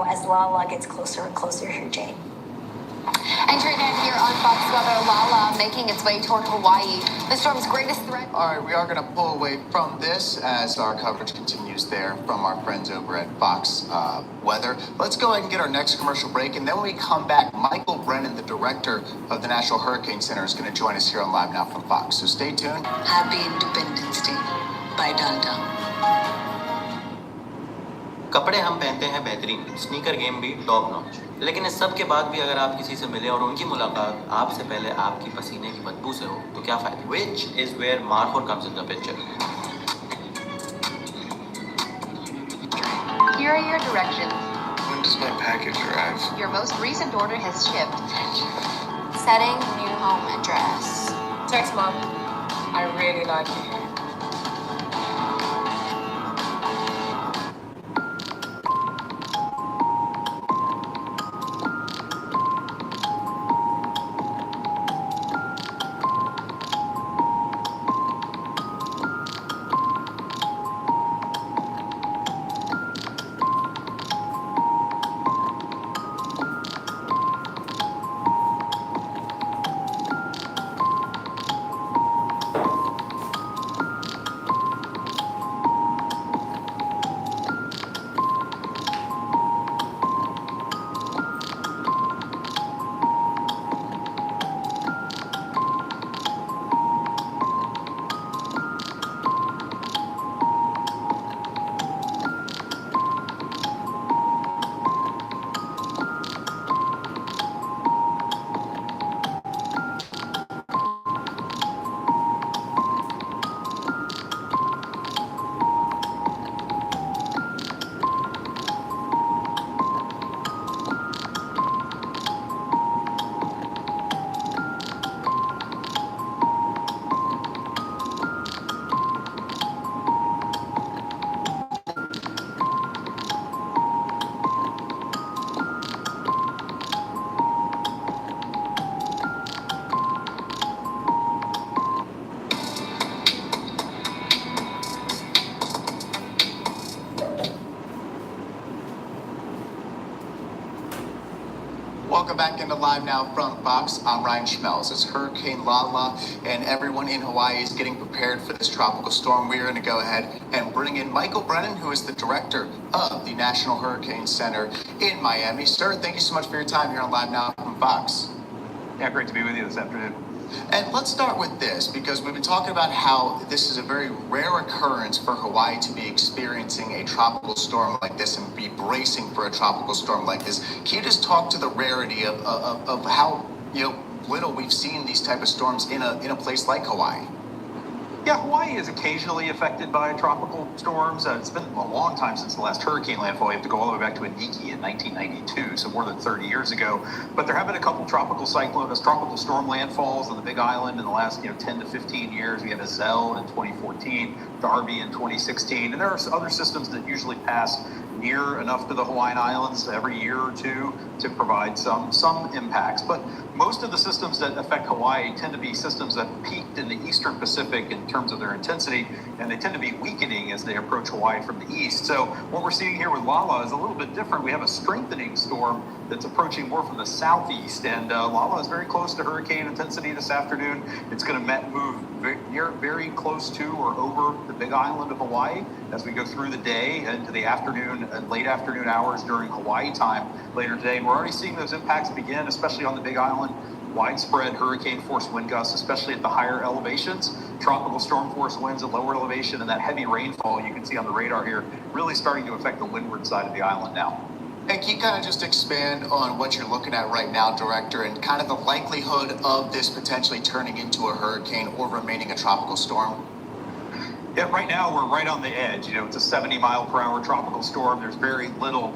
as Lala gets closer and closer here, Jane. And Trinidad here on Fox Weather, Lala making its way toward Hawaii. The storm's greatest threat. All right, we are going to pull away from this as our coverage continues there from our friends over at Fox Weather. Let's go ahead and get our next commercial break, and then when we come back, Michael Brennan, the director of the National Hurricane Center, is going to join us here on Live Now from Fox. So stay tuned. Happy Independence Day by Danta. कपड़े हम पहनते हैं बेहतरीन, sneaker game भी top notch, लेकिन इस सब के बाद भी अगर आप किसी से मिले और उनकी मुलाकात आपसे पहले आपकी पसीने की बदबू से हो तो क्या फायदा? Which is where Marfor comes in the picture. Here are your directions. When does my package arrive? Your most recent order has shipped. Setting new home address. Text Mom. I really like you. Welcome back into Live Now from Fox. I'm Ryan Schmelz. As Hurricane Lala and everyone in Hawaii is getting prepared for this tropical storm, we are going to go ahead and bring in Michael Brennan, who is the director of the National Hurricane Center in Miami. Sir, thank you so much for your time here on Live Now from Fox. Yeah, great to be with you this afternoon. And let's start with this, because we've been talking about how this is a very rare occurrence for Hawaii to be experiencing a tropical storm like this and be bracing for a tropical storm like this. Can you just talk to the rarity of how little we've seen these type of storms in a place like Hawaii? Yeah, Hawaii is occasionally affected by tropical storms. It's been a long time since the last hurricane landfall. You have to go all the way back to Iniki in 1992, so more than 30 years ago. But there have been a couple tropical storm landfalls on the Big Island in the last 10 to 15 years. We had Azelle in 2014, Darby in 2016, and there are other systems that usually pass near enough to the Hawaiian Islands every year or two to provide some impacts. But most of the systems that affect Hawaii tend to be systems that peaked in the eastern Pacific in terms of their intensity, and they tend to be weakening as they approach Hawaii from the east. So what we're seeing here with Lala is a little bit different. We have a strengthening storm that's approaching more from the southeast, and Lala is very close to hurricane intensity this afternoon. It's going to move very close to or over the Big Island of Hawaii as we go through the day into the afternoon and late afternoon hours during Hawaii time later today. And we're already seeing those impacts begin, especially on the Big Island. Widespread hurricane force wind gusts, especially at the higher elevations, tropical storm force winds at lower elevation, and that heavy rainfall you can see on the radar here really starting to affect the windward side of the island now. And can you kind of just expand on what you're looking at right now, Director, and kind of the likelihood of this potentially turning into a hurricane or remaining a tropical storm? Yeah, right now we're right on the edge. It's a 70-mile-per-hour tropical storm. There's very little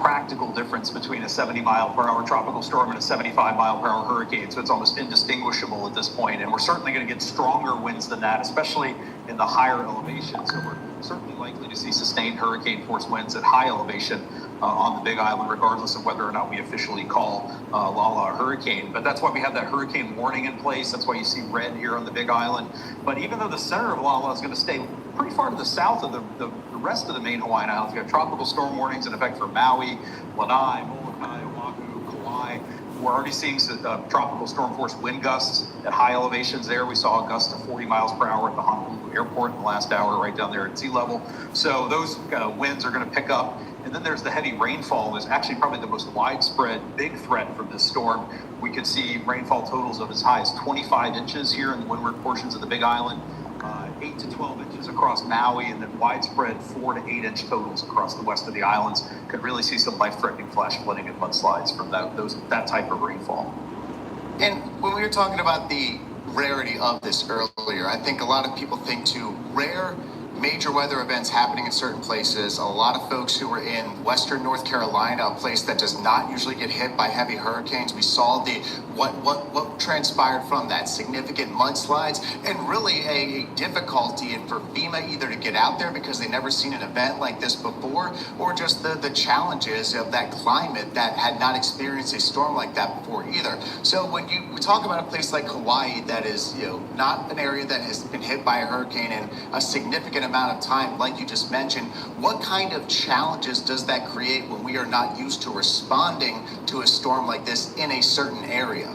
practical difference between a 70-mile-per-hour tropical storm and a 75-mile-per-hour hurricane, so it's almost indistinguishable at this point. And we're certainly going to get stronger winds than that, especially in the higher elevations. So we're certainly likely to see sustained hurricane force winds at high elevation on the Big Island, regardless of whether or not we officially call Lala a hurricane. But that's why we have that hurricane warning in place. That's why you see red here on the Big Island. But even though the center of Lala is going to stay pretty far to the south of the rest of the main Hawaiian Islands, we have tropical storm warnings in effect for Maui, Lanai, Molokai, Oahu, Kauai. We're already seeing tropical storm force wind gusts at high elevations there. We saw a gust of 40 miles per hour at the Honolulu airport in the last hour, right down there at sea level. So those winds are going to pick up. And then there's the heavy rainfall. Is actually probably the most widespread big threat from this storm. We could see rainfall totals of as high as 25 inches here in the windward portions of the Big Island, 8 to 12 inches across Maui, and then widespread 4 to 8 inch totals across the west of the islands. Could really see some life-threatening flash flooding and mudslides from that type of rainfall. And when we were talking about the rarity of this earlier, I think a lot of people think too rare major weather events happening in certain places. A lot of folks who were in Western North Carolina, a place that does not usually get hit by heavy hurricanes, we saw what transpired from that, significant mudslides, and really a difficulty for FEMA either to get out there because they've never seen an event like this before, or just the challenges of that climate that had not experienced a storm like that before either. So when we talk about a place like Hawaii that is, not an area that has been hit by a hurricane in a significant amount of time, like you just mentioned, what kind of challenges does that create when we are not used to responding to a storm like this in a certain area?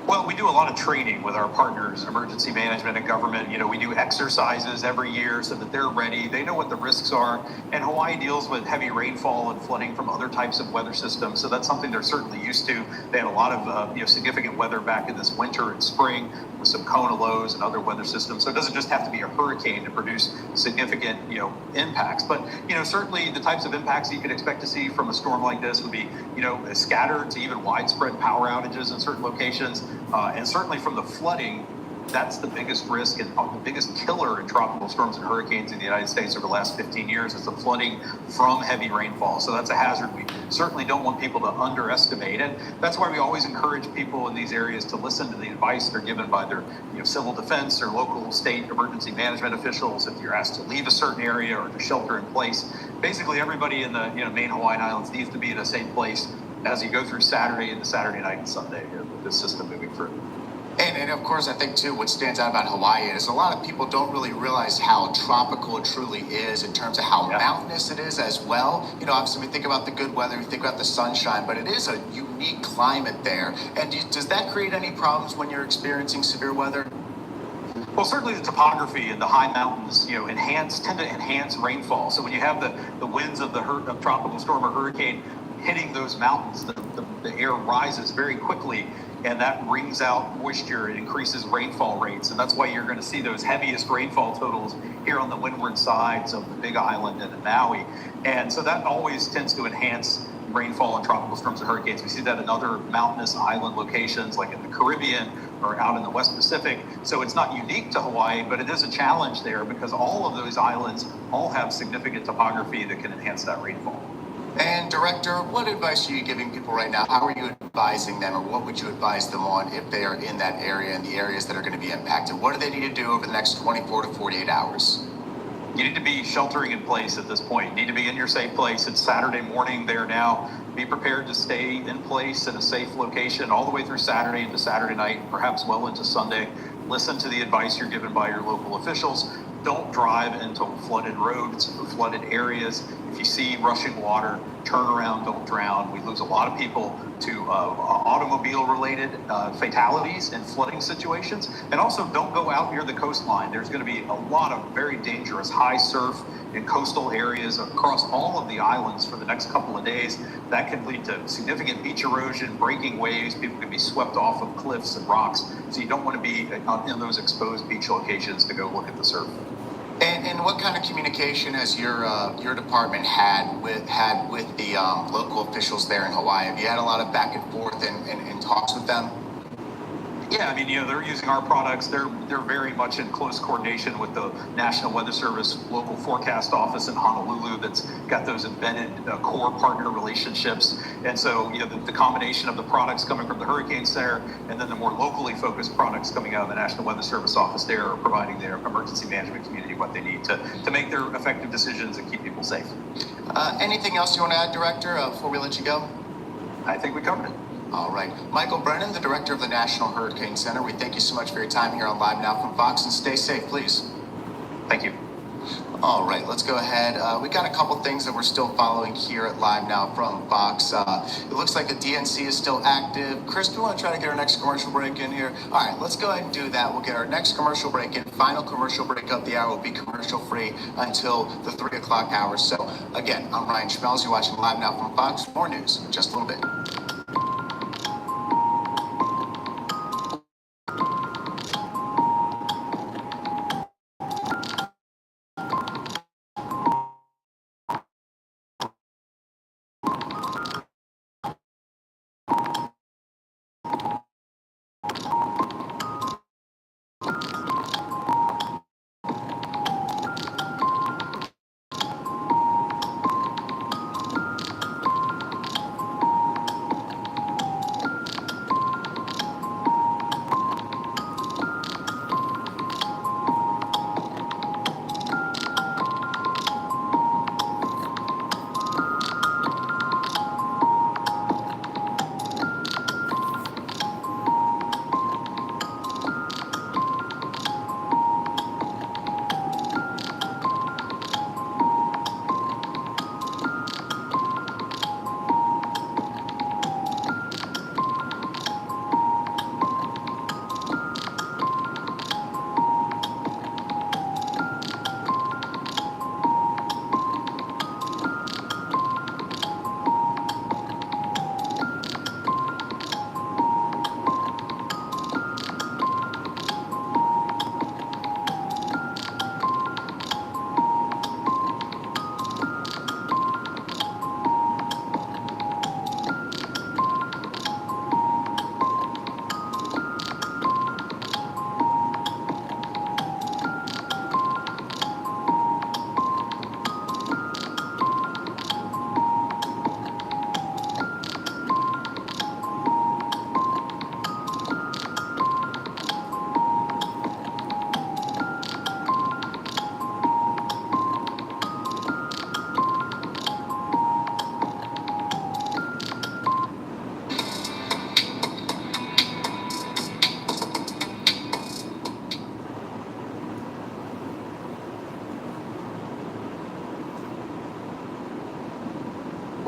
Well, we do a lot of training with our partners, emergency management and government. We do exercises every year so that they're ready. They know what the risks are. And Hawaii deals with heavy rainfall and flooding from other types of weather systems. So that's something they're certainly used to. They had a lot of significant weather back in this winter and spring with some Kona lows and other weather systems. So it doesn't just have to be a hurricane to produce significant, impacts. But, certainly the types of impacts that you could expect to see from a storm like this would be, scattered to even widespread power outages in certain locations. And certainly from the flooding, that's the biggest risk and the biggest killer in tropical storms and hurricanes in the United States over the last 15 years is the flooding from heavy rainfall. So that's a hazard we certainly don't want people to underestimate. And that's why we always encourage people in these areas to listen to the advice they're given by their civil defense or local state emergency management officials. If you're asked to leave a certain area or to shelter in place, basically everybody in the main Hawaiian Islands needs to be in the same place as you go through Saturday into Saturday night and Sunday with this system moving through. And of course, I think too, what stands out about Hawaii is a lot of people don't really realize how tropical it truly is in terms of how mountainous it is as well. Obviously we think about the good weather, we think about the sunshine, but it is a unique climate there. And does that create any problems when you're experiencing severe weather? Well, certainly the topography and the high mountains, tend to enhance rainfall. So when you have the winds of the tropical storm or hurricane hitting those mountains, the air rises very quickly, and that brings out moisture. It increases rainfall rates, and that's why you're going to see those heaviest rainfall totals here on the windward sides of the Big Island and in Maui. And so that always tends to enhance rainfall in tropical storms and hurricanes. We see that in other mountainous island locations like in the Caribbean or out in the West Pacific. So it's not unique to Hawaii, but it is a challenge there because all of those islands all have significant topography that can enhance that rainfall. And Director, what advice are you giving people right now? How are you advising them, or what would you advise them on if they are in that area and the areas that are going to be impacted? What do they need to do over the next 24 to 48 hours? You need to be sheltering in place at this point. You need to be in your safe place. It's Saturday morning there now. Be prepared to stay in place in a safe location all the way through Saturday into Saturday night, perhaps well into Sunday. Listen to the advice you're given by your local officials. Don't drive into flooded roads or flooded areas. If you see rushing water, turn around, don't drown. We lose a lot of people to automobile-related fatalities in flooding situations. And also, don't go out near the coastline. There's going to be a lot of very dangerous high surf in coastal areas across all of the islands for the next couple of days. That can lead to significant beach erosion, breaking waves. People can be swept off of cliffs and rocks. So you don't want to be in those exposed beach locations to go look at the surf. And what kind of communication has your department had with the local officials there in Hawaii? Have you had a lot of back and forth and talks with them? Yeah, they're using our products. They're very much in close coordination with the National Weather Service local forecast office in Honolulu that's got those embedded core partner relationships. And so, the combination of the products coming from the Hurricane Center and then the more locally focused products coming out of the National Weather Service office there are providing their emergency management community what they need to make their effective decisions and keep people safe. Anything else you want to add, Director, before we let you go? I think we covered it. All right. Michael Brennan, the Director of the National Hurricane Center, we thank you so much for your time here on Live Now from Fox, and stay safe, please. Thank you. All right, let's go ahead. We got a couple things that we're still following here at Live Now from Fox. It looks like the DNC is still active. Chris, do you want to try to get our next commercial break in here? All right, let's go ahead and do that. We'll get our next commercial break in. Final commercial break of the hour will be commercial free until the 3 o'clock hour. So again, I'm Ryan Schmelz. You're watching Live Now from Fox. More news in just a little bit.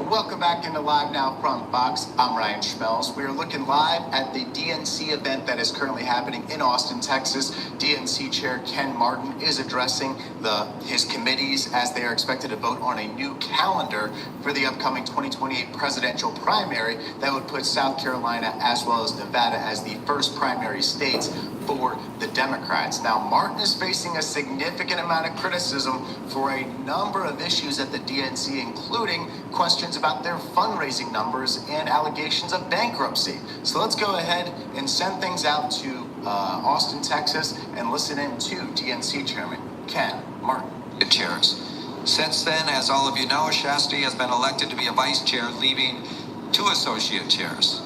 Welcome back into Live Now from Fox. I'm Ryan Schmelz. We are looking live at the DNC event that is currently happening in Austin, Texas. DNC Chair Ken Martin is addressing his committees as they are expected to vote on a new calendar for the upcoming 2028 presidential primary that would put South Carolina as well as Nevada as the first primary states for the Democrats. Now, Martin is facing a significant amount of criticism for a number of issues at the DNC, including questions about their fundraising numbers and allegations of bankruptcy. So let's go ahead and send things out to Austin, Texas, and listen in to DNC Chairman Ken Martin. Chairs. Since then, as all of you know, Shasti has been elected to be a vice chair, leaving 2 associate chairs.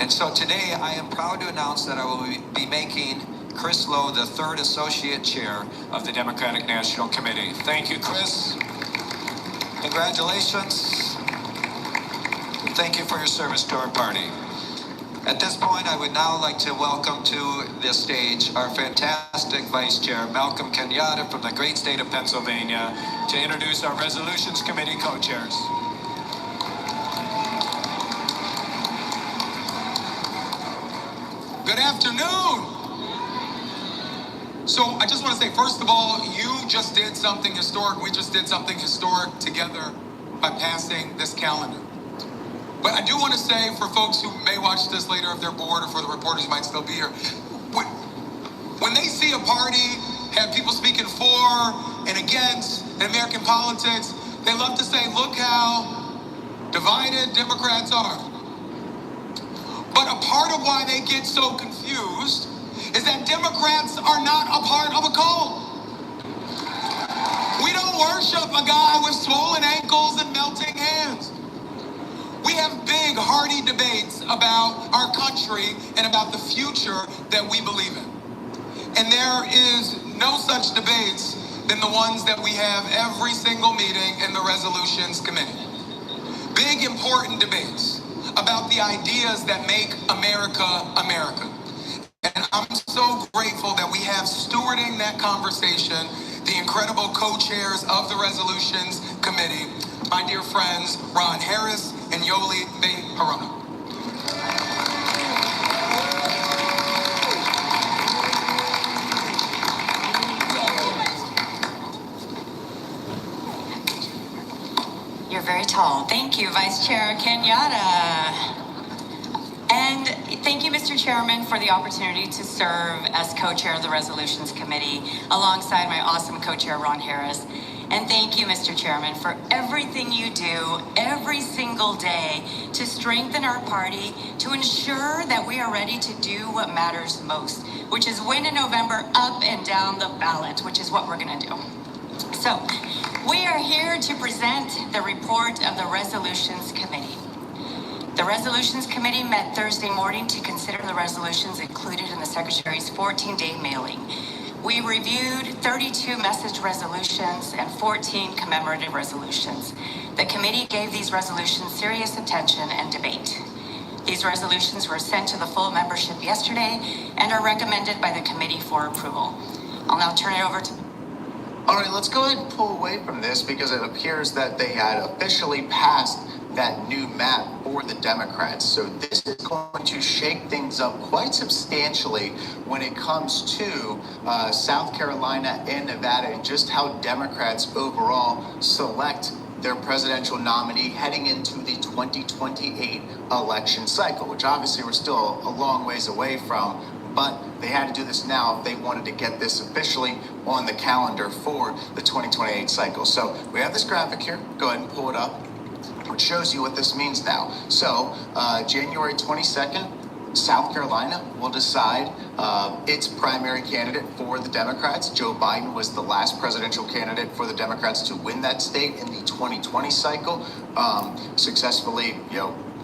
And so today I am proud to announce that I will be making Chris Lowe the 3rd associate chair of the Democratic National Committee. Thank you, Chris. Congratulations. And thank you for your service to our party. At this point, I would now like to welcome to the stage our fantastic Vice Chair, Malcolm Kenyatta from the great state of Pennsylvania, to introduce our Resolutions Committee co-chairs. Good afternoon. So I just want to say, first of all, you just did something historic. We just did something historic together by passing this calendar. But I do want to say, for folks who may watch this later if they're bored, or for the reporters who might still be here, when they see a party have people speaking for and against in American politics, they love to say, look how divided Democrats are. But a part of why they get so confused is that Democrats are not a part of a cult. We don't worship a guy with swollen ankles and melting hands. We have big, hearty debates about our country and about the future that we believe in. And there is no such debates than the ones that we have every single meeting in the Resolutions Committee. Big, important debates about the ideas that make America, America. And I'm so grateful that we have stewarding that conversation the incredible co-chairs of the Resolutions Committee, my dear friends, Ron Harris and Yoli Bejarano. You're very tall. Thank you, Vice Chair Kenyatta. And thank you, Mr. Chairman, for the opportunity to serve as co-chair of the Resolutions Committee alongside my awesome co-chair, Ron Harris. And thank you, Mr. Chairman, for everything you do every single day to strengthen our party, to ensure that we are ready to do what matters most, which is win in November up and down the ballot, which is what we're going to do. So, we are here to present the report of the Resolutions Committee. The Resolutions Committee met Thursday morning to consider the resolutions included in the Secretary's 14-day mailing. We reviewed 32 message resolutions and 14 commemorative resolutions. The committee gave these resolutions serious attention and debate. These resolutions were sent to the full membership yesterday and are recommended by the committee for approval. I'll now turn it over to... All right, let's go ahead and pull away from this because it appears that they had officially passed that new map for the Democrats. So this is going to shake things up quite substantially when it comes to South Carolina and Nevada and just how Democrats overall select their presidential nominee heading into the 2028 election cycle, which obviously we're still a long ways away from. But they had to do this now if they wanted to get this officially on the calendar for the 2028 cycle. So we have this graphic here. Go ahead and pull it up, which shows you what this means now. So January 22nd, South Carolina will decide its primary candidate for the Democrats. Joe Biden was the last presidential candidate for the Democrats to win that state in the 2020 cycle, successfully,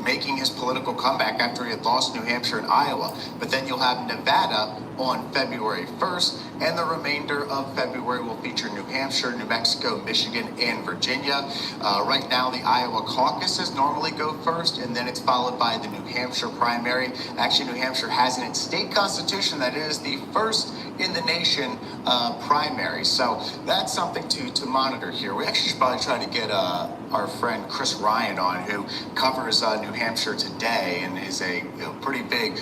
making his political comeback after he had lost New Hampshire and Iowa. But then you'll have Nevada on February 1st, and the remainder of February will feature New Hampshire, New Mexico, Michigan, and Virginia. Right now, the Iowa caucuses normally go first, and then it's followed by the New Hampshire primary. Actually, New Hampshire has in its state constitution that it is the first in the nation primary. So that's something to monitor here. We actually should probably try to get our friend Chris Ryan on, who covers New Hampshire today and is a pretty big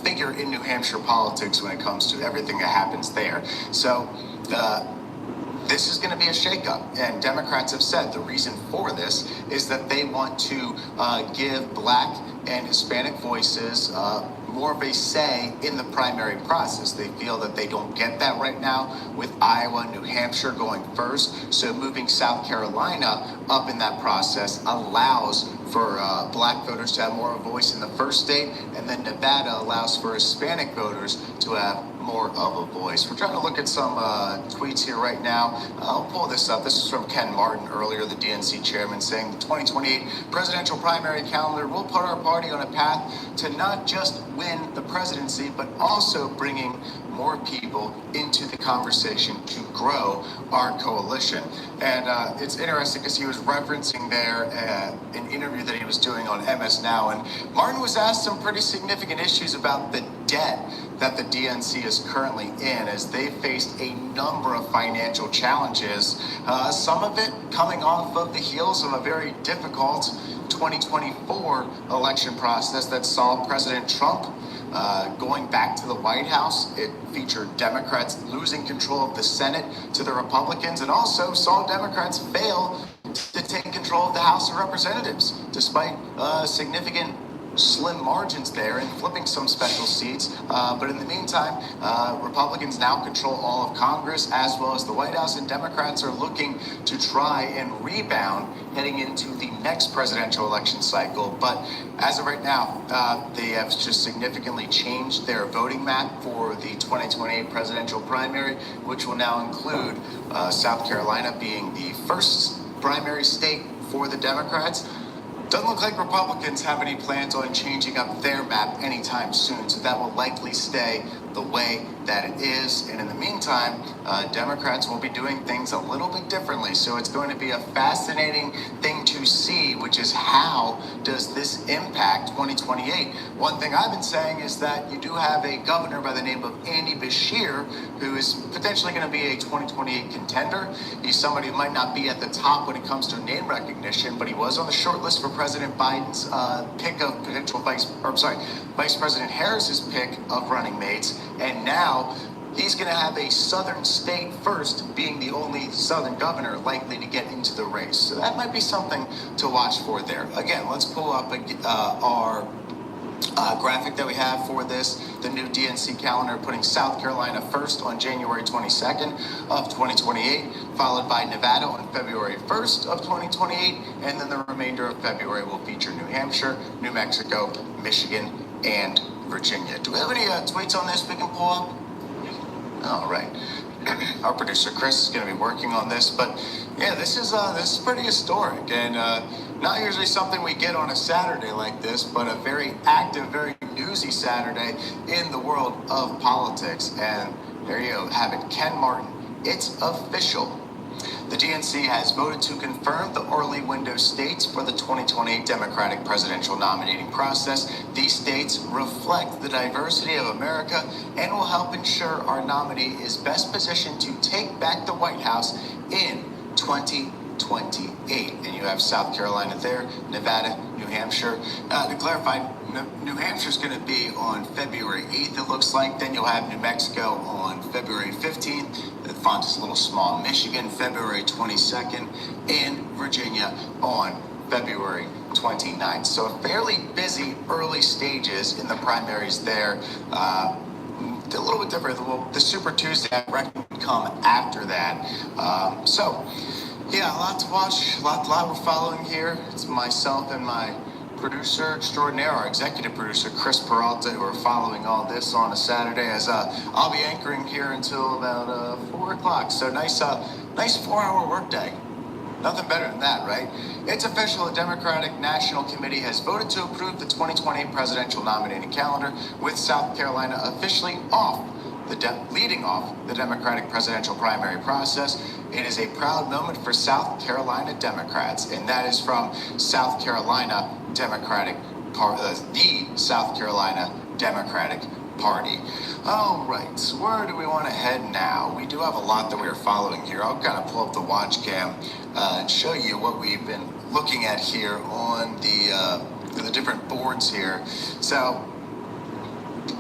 figure in New Hampshire politics when it comes to everything that happens there. So this is going to be a shakeup, and Democrats have said the reason for this is that they want to give Black and Hispanic voices more of a say in the primary process. They feel that they don't get that right now with Iowa and New Hampshire going first. So moving South Carolina up in that process allows for Black voters to have more of a voice in the first state, and then Nevada allows for Hispanic voters to have more of a voice. We're trying to look at some tweets here right now. I'll pull this up. This is from Ken Martin earlier, the DNC chairman, saying the 2028 presidential primary calendar will put our party on a path to not just win the presidency, but also bringing more people into the conversation to grow our coalition. And it's interesting because he was referencing there an interview that he was doing on MS Now, and Martin was asked some pretty significant issues about the debt that the DNC is currently in, as they faced a number of financial challenges, some of it coming off of the heels of a very difficult 2024 election process that saw President Trump going back to the White House. It featured Democrats losing control of the Senate to the Republicans, and also saw Democrats fail to take control of the House of Representatives, despite significant slim margins there and flipping some special seats. But in the meantime, Republicans now control all of Congress as well as the White House, and Democrats are looking to try and rebound heading into the next presidential election cycle. But as of right now, they have just significantly changed their voting map for the 2028 presidential primary, which will now include South Carolina being the first primary state for the Democrats. Doesn't look like Republicans have any plans on changing up their map anytime soon, so that will likely stay the way that it is. And in the meantime, Democrats will be doing things a little bit differently. So it's going to be a fascinating thing to see, which is how does this impact 2028? One thing I've been saying is that you do have a governor by the name of Andy Beshear, who is potentially going to be a 2028 contender. He's somebody who might not be at the top when it comes to name recognition, but he was on the short list for President Biden's pick of potential Vice President Harris's pick of running mates, and now he's going to have a southern state first, being the only southern governor likely to get into the race. So that might be something to watch for there. Again, let's pull up our graphic that we have for this, the new DNC calendar, putting South Carolina first on January 22nd of 2028, followed by Nevada on February 1st of 2028, and then the remainder of February will feature New Hampshire, New Mexico, Michigan, and Virginia. Do we have any tweets on this we can pull up? All right. Our producer Chris is going to be working on this, but yeah, this is pretty historic, and not usually something we get on a Saturday like this, but a very active, very newsy Saturday in the world of politics. And there you have it, Ken Martin. It's official. The DNC has voted to confirm the early window states for the 2028 Democratic presidential nominating process. These states reflect the diversity of America and will help ensure our nominee is best positioned to take back the White House in 2028. And you have South Carolina there, Nevada, New Hampshire. To clarify, New Hampshire's going to be on February 8th, it looks like. Then you'll have New Mexico on February 15th. The font is a little small. Michigan, February 22nd. And Virginia on February 29th. So fairly busy early stages in the primaries there. A little bit different. Well, the Super Tuesday, I reckon, would come after that. Yeah, a lot to watch, a lot we're following here. It's myself and my producer extraordinaire, our executive producer, Chris Peralta, who are following all this on a Saturday, as I'll be anchoring here until about 4 o'clock. So nice 4-hour workday. Nothing better than that, right? It's official. The Democratic National Committee has voted to approve the 2020 presidential nominating calendar, with South Carolina officially leading off the Democratic presidential primary process. It is a proud moment for South Carolina Democrats, and that is from South Carolina Democratic Party, the South Carolina Democratic Party. All right, so where do we want to head now? We do have a lot that we are following here. I'll kind of pull up the watch cam and show you what we've been looking at here on the different boards here. So,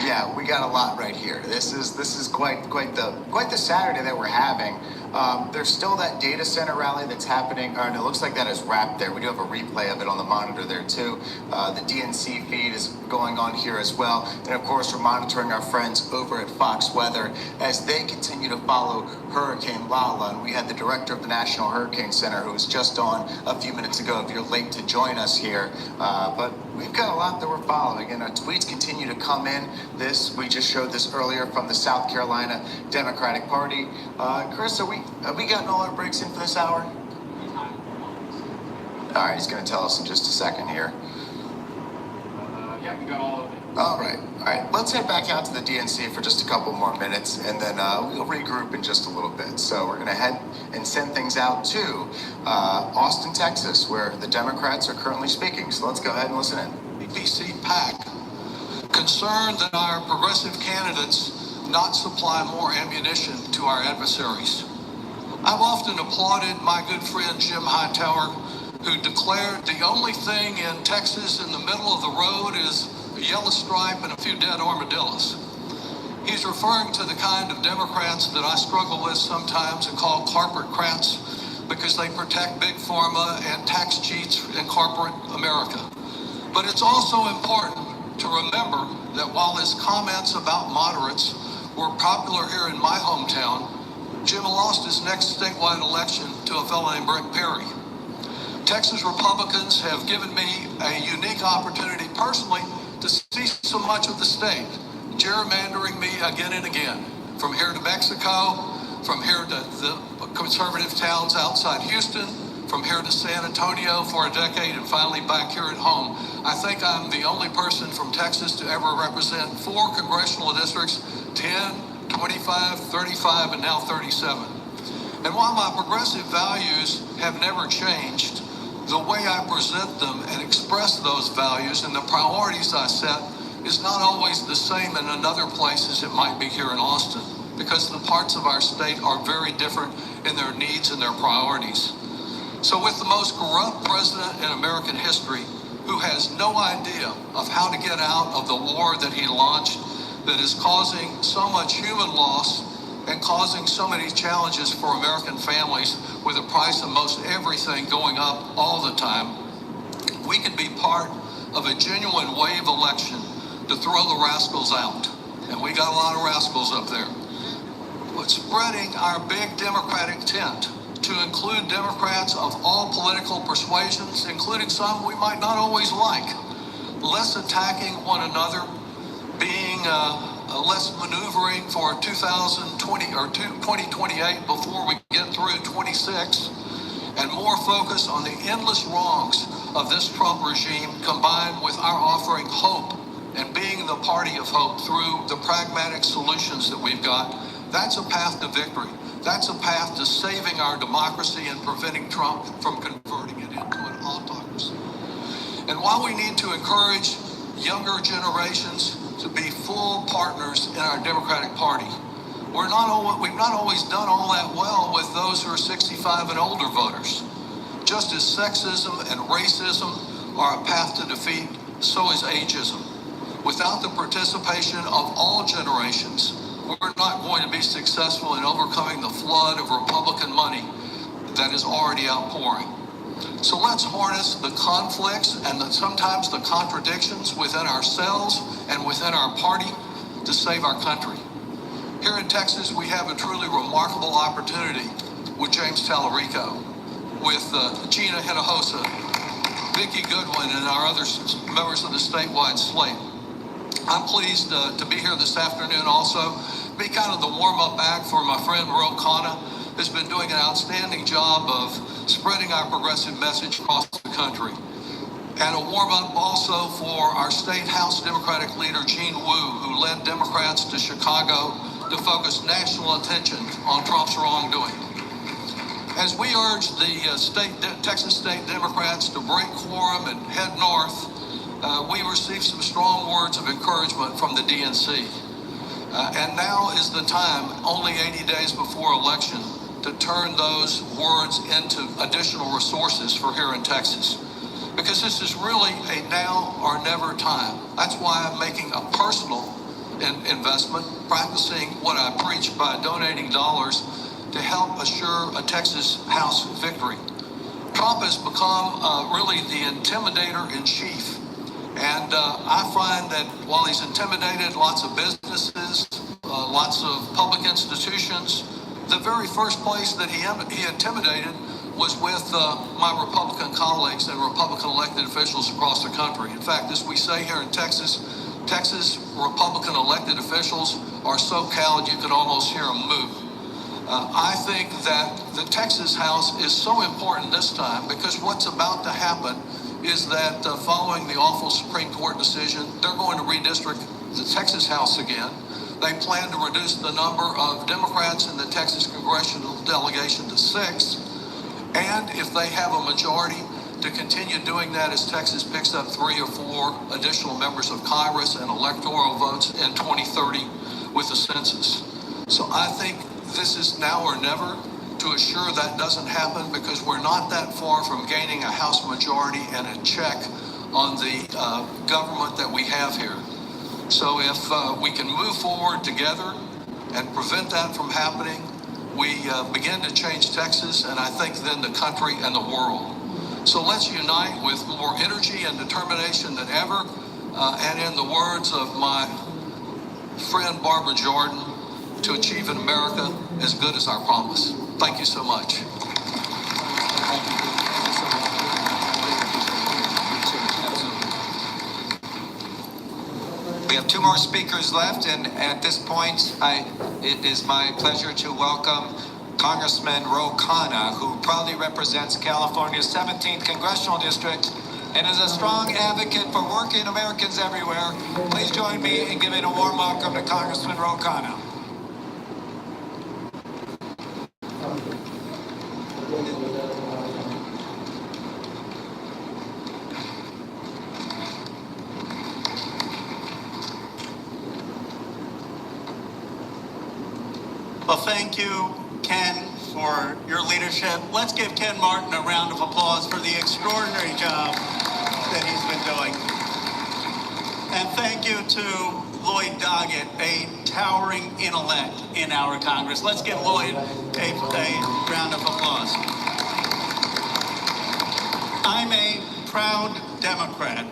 yeah, we got a lot right here. This is quite the Saturday that we're having. There's still that data center rally that's happening, and it looks like that is wrapped there. We do have a replay of it on the monitor there too. The DNC feed is going on here as well. And of course, we're monitoring our friends over at Fox Weather as they continue to follow Hurricane Lala. And we had the director of the National Hurricane Center, who was just on a few minutes ago, if you're late to join us here. But we've got a lot that we're following, and our tweets continue to come in. We just showed this earlier from the South Carolina Democratic Party. Chris, have we gotten all our breaks in for this hour? All right, he's going to tell us in just a second here. Yeah, we got all of it. All right. Let's head back out to the DNC for just a couple more minutes, and then we'll regroup in just a little bit. So we're going to head and send things out to Austin, Texas, where the Democrats are currently speaking. So let's go ahead and listen in. DC PAC, concerned that our progressive candidates not supply more ammunition to our adversaries. I've often applauded my good friend Jim Hightower, who declared the only thing in Texas in the middle of the road is a yellow stripe and a few dead armadillos. He's referring to the kind of Democrats that I struggle with sometimes and call corporatocrats, because they protect big pharma and tax cheats in corporate America. But it's also important to remember that while his comments about moderates were popular here in my hometown, Jim lost his next statewide election to a fellow named Brett Perry. Texas Republicans have given me a unique opportunity personally to see so much of the state, gerrymandering me again and again, from here to Mexico, from here to the conservative towns outside Houston, from here to San Antonio for a decade, and finally back here at home. I think I'm the only person from Texas to ever represent 4 congressional districts, 10, 25, 35, and now 37. And while my progressive values have never changed, the way I present them and express those values and the priorities I set is not always the same in another place as it might be here in Austin, because the parts of our state are very different in their needs and their priorities. So with the most corrupt president in American history, who has no idea of how to get out of the war that he launched, that is causing so much human loss and causing so many challenges for American families, with the price of most everything going up all the time, we can be part of a genuine wave election to throw the rascals out. And we got a lot of rascals up there. But spreading our big Democratic tent to include Democrats of all political persuasions, including some we might not always like, less attacking one another, being less maneuvering for 2020 or 2028 before we get through 26, and more focus on the endless wrongs of this Trump regime, combined with our offering hope and being the party of hope through the pragmatic solutions that we've got. That's a path to victory. That's a path to saving our democracy and preventing Trump from converting it into an autocracy. And while we need to encourage younger generations to be full partners in our Democratic Party, we've not always done all that well with those who are 65 and older voters. Just as sexism and racism are a path to defeat, so is ageism. Without the participation of all generations, we're not going to be successful in overcoming the flood of Republican money that is already outpouring. So let's harness the conflicts and sometimes the contradictions within ourselves and within our party to save our country. Here in Texas, we have a truly remarkable opportunity with James Tallarico, with Gina Hinojosa, Vicki Goodwin, and our other members of the statewide slate. I'm pleased to be here this afternoon also, be kind of the warm-up act for my friend Ro Khanna, who's been doing an outstanding job of spreading our progressive message across the country. And a warm-up also for our state House Democratic leader, Gene Wu, who led Democrats to Chicago to focus national attention on Trump's wrongdoing. As we urge the Texas State Democrats to break quorum and head north, we received some strong words of encouragement from the DNC. And now is the time, only 80 days before election, to turn those words into additional resources for here in Texas. Because this is really a now or never time. That's why I'm making a personal investment, practicing what I preach by donating dollars to help assure a Texas House victory. Trump has become really the intimidator in chief. And I find that while he's intimidated lots of businesses, lots of public institutions, the very first place that he intimidated was with my Republican colleagues and Republican elected officials across the country. In fact, as we say here in Texas, Texas Republican elected officials are so cowed you could almost hear them move. I think that the Texas House is so important this time because what's about to happen is that following the awful Supreme Court decision, they're going to redistrict the Texas House again. They plan to reduce the number of Democrats in the Texas congressional delegation to 6. And if they have a majority, to continue doing that as Texas picks up 3 or 4 additional members of Congress and electoral votes in 2030 with the census. So I think this is now or never to assure that doesn't happen, because we're not that far from gaining a House majority and a check on the government that we have here. So if we can move forward together and prevent that from happening, we begin to change Texas, and I think then the country and the world. So let's unite with more energy and determination than ever, and in the words of my friend Barbara Jordan, to achieve an America as good as our promise. Thank you so much. We have 2 more speakers left, and at this point, it is my pleasure to welcome Congressman Ro Khanna, who proudly represents California's 17th Congressional District and is a strong advocate for working Americans everywhere. Please join me in giving a warm welcome to Congressman Ro Khanna. Well, thank you, Ken, for your leadership. Let's give Ken Martin a round of applause for the extraordinary job that he's been doing. And thank you to Lloyd Doggett, a towering intellect in our Congress. Let's give Lloyd a round of applause. I'm a proud Democrat,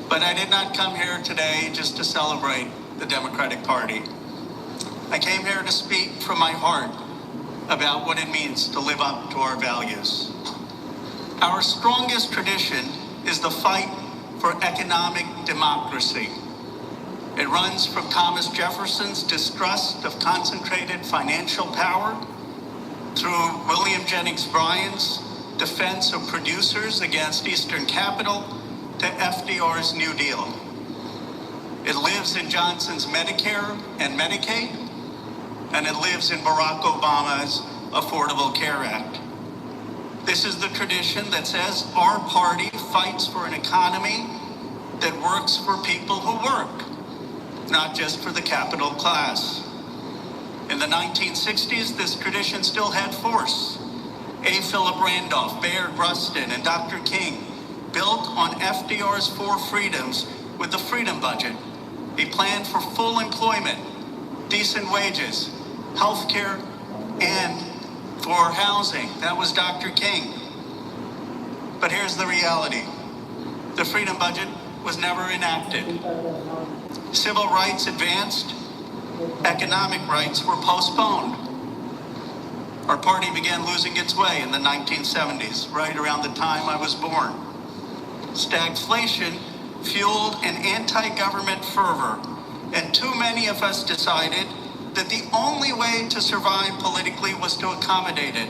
but I did not come here today just to celebrate the Democratic Party. I came here to speak from my heart about what it means to live up to our values. Our strongest tradition is the fight for economic democracy. It runs from Thomas Jefferson's distrust of concentrated financial power through William Jennings Bryan's defense of producers against Eastern capital to FDR's New Deal. It lives in Johnson's Medicare and Medicaid, and it lives in Barack Obama's Affordable Care Act. This is the tradition that says our party fights for an economy that works for people who work, not just for the capital class. In the 1960s, this tradition still had force. A. Philip Randolph, Bayard Rustin, and Dr. King built on FDR's 4 freedoms with the Freedom Budget, a plan for full employment, decent wages, health care, and for housing. That was Dr. King. But here's the reality. The Freedom Budget was never enacted. Civil rights advanced, economic rights were postponed. Our party began losing its way in the 1970s, right around the time I was born. Stagflation fueled an anti-government fervor, and too many of us decided that the only way to survive politically was to accommodate it,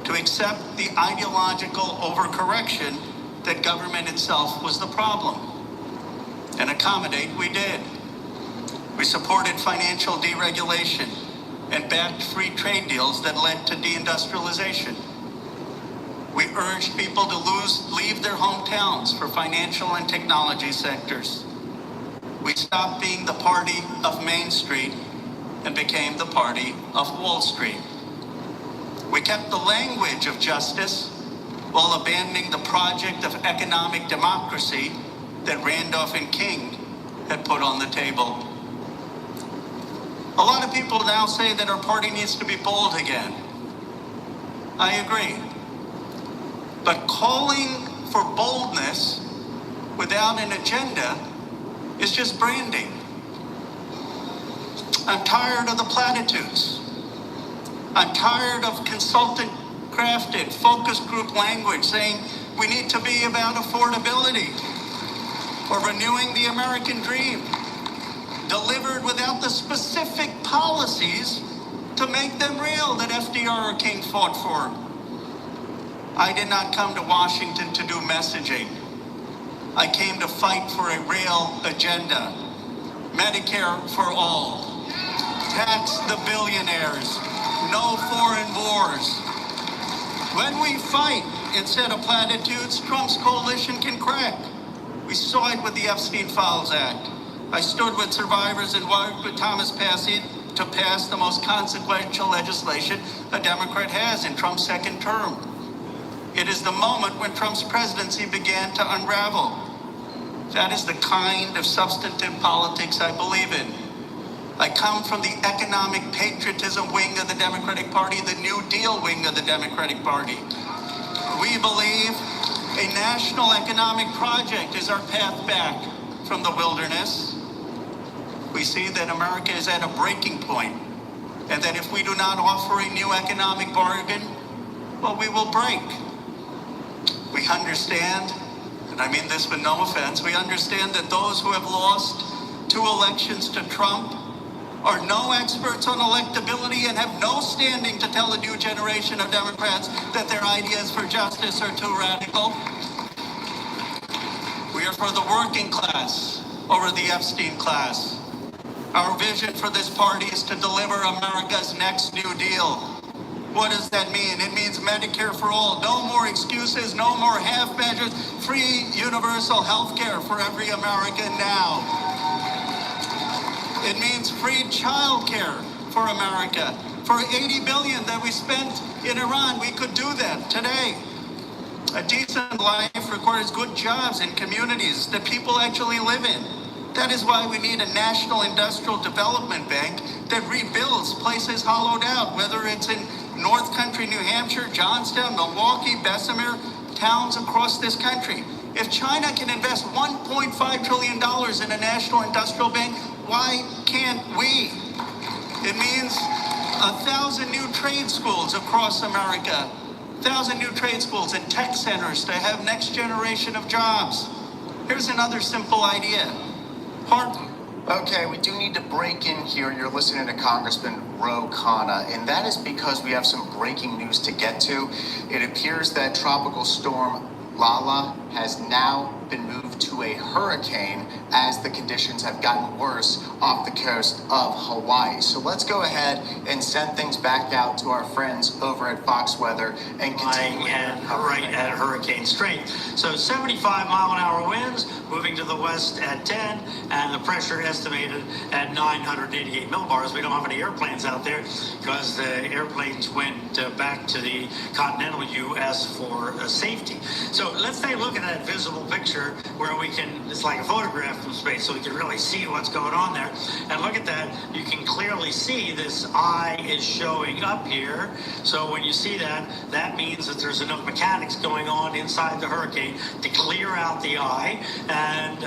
to accept the ideological overcorrection that government itself was the problem. And accommodate we did. We supported financial deregulation and backed free trade deals that led to deindustrialization. We urged people to leave their hometowns for financial and technology sectors. We stopped being the party of Main Street and became the party of Wall Street. We kept the language of justice while abandoning the project of economic democracy that Randolph and King had put on the table. A lot of people now say that our party needs to be bold again. I agree. But calling for boldness without an agenda is just branding. I'm tired of the platitudes. I'm tired of consultant-crafted focus group language saying we need to be about affordability or renewing the American dream, delivered without the specific policies to make them real that FDR or King fought for. I did not come to Washington to do messaging. I came to fight for a real agenda. Medicare for all. Tax the billionaires. No foreign wars. When we fight instead of platitudes, Trump's coalition can crack. We saw it with the Epstein Files Act. I stood with survivors and worked with Thomas Passy to pass the most consequential legislation a Democrat has in Trump's second term. It is the moment when Trump's presidency began to unravel. That is the kind of substantive politics I believe in. I come from the economic patriotism wing of the Democratic Party, the New Deal wing of the Democratic Party. We believe a national economic project is our path back from the wilderness. We see that America is at a breaking point, and that if we do not offer a new economic bargain, well, we will break. We understand, and I mean this with no offense, we understand that those who have lost 2 elections to Trump are no experts on electability and have no standing to tell a new generation of Democrats that their ideas for justice are too radical. We are for the working class over the Epstein class. Our vision for this party is to deliver America's next New Deal. What does that mean? It means Medicare for all. No more excuses, no more half measures. Free universal health care for every American now. It means free child care for America. For $80 billion that we spent in Iran, we could do that today. A decent life requires good jobs in communities that people actually live in. That is why we need a national industrial development bank that rebuilds places hollowed out, whether it's in North Country, New Hampshire, Johnstown, Milwaukee, Bessemer, towns across this country. If China can invest $1.5 trillion in a national industrial bank, why can't we? It means 1,000 new trade schools across America, 1,000 new trade schools and tech centers to have next generation of jobs. Here's another simple idea. Okay, we do need to break in here. You're listening to Congressman Ro Khanna, and that is because we have some breaking news to get to. It appears that Tropical Storm Lala has now been moved to a hurricane as the conditions have gotten worse off the coast of Hawaii. So let's go ahead and send things back out to our friends over at Fox Weather and continue. Right at hurricane strength. So 75-mile-an-hour winds moving to the west at 10, and the pressure estimated at 988 millibars. We don't have any airplanes out there because the airplanes went back to the continental U.S. for safety. So let's take a look at that visible picture where we can, it's like a photograph from space, so we can really see what's going on there. And look at that, you can clearly see this eye is showing up here. So when you see that, that means that there's enough mechanics going on inside the hurricane to clear out the eye. And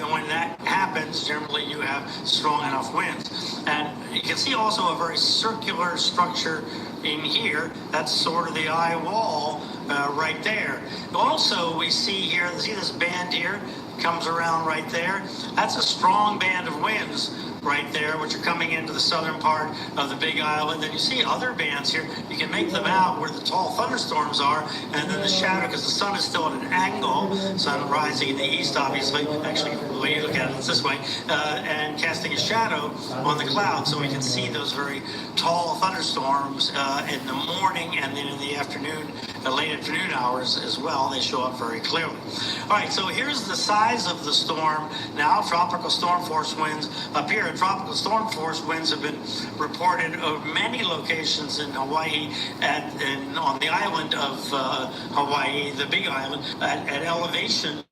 when that happens, generally you have strong enough winds. And you can see also a very circular structure in here. That's sort of the eye wall right there. Also, we see here, see this band here? Comes around right there. That's a strong band of winds right there, which are coming into the southern part of the Big Island. And you see other bands here. You can make them out where the tall thunderstorms are, and then the shadow, because the sun is still at an angle, sun rising in the east, obviously. Actually, the way you look at it, it's this way, and casting a shadow on the clouds, so we can see those very tall thunderstorms in the morning and then in the afternoon, the late afternoon hours as well. They show up very clearly. All right, so here's the size of the storm now. Tropical storm force winds up here. Tropical storm force winds have been reported of many locations in Hawaii and on the island of Hawaii, the Big Island, at elevation